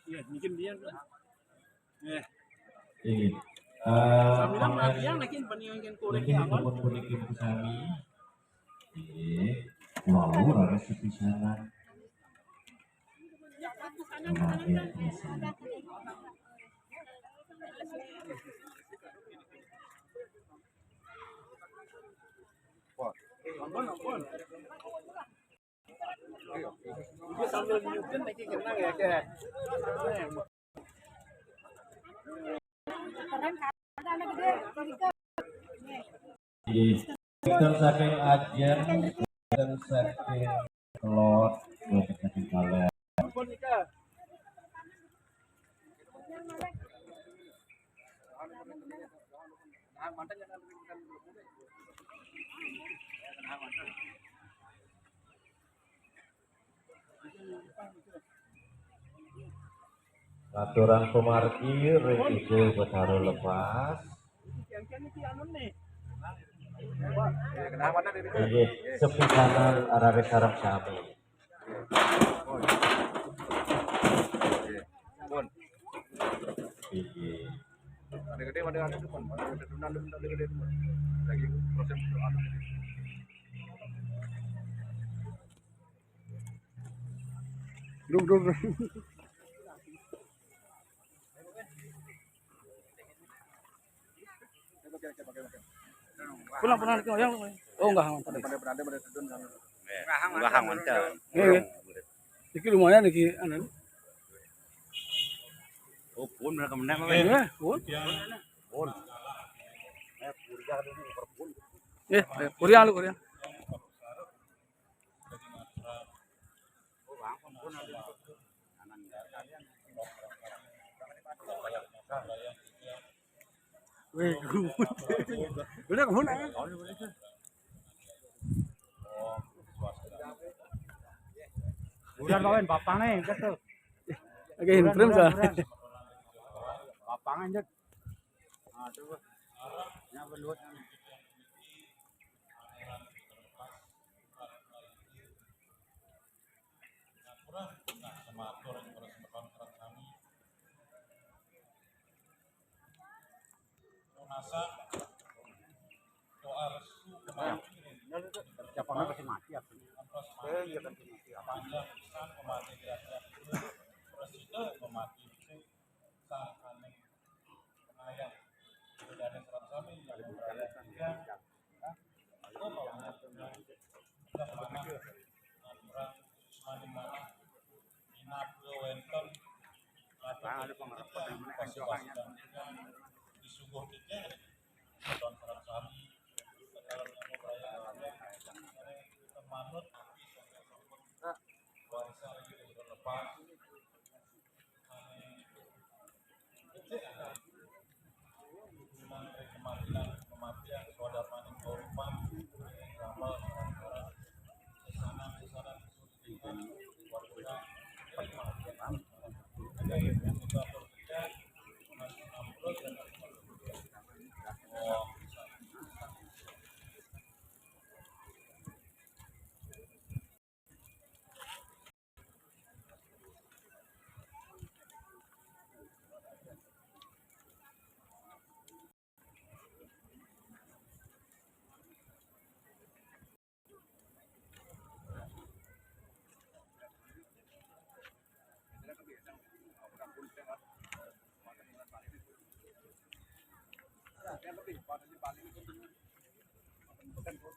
Iya, bikin dia. Eh. Ini. Bilang lagi yang nakin paningin korek ini teman bunikin kesami. Lalu ada sepisanan. Kemarin Dia sambil nyutin lagi kenang ya kayak. Ikan saking ajen, ikan saking telur, ikan saking kalian. Aturan pemarkir itu bertaruh lepas. Ini sepisanan Arabe sarap sami. Ada gede, ada teman, ada gede teman. Lagi proses duduk. Pulang yang oh enggak hang enggak hang mantan. Iki lumayan iki anan. Oh, pun mereka menang Pun. Pun. Korea lu Korea. Weh, udah kamu nak? Udah kawan bapangnya gitu. Oke, frame sah. Bapangnya jet. Ah, coba. Nya belut. Siapa pasti mati ya. Iya kan mati apa? Yang lebih,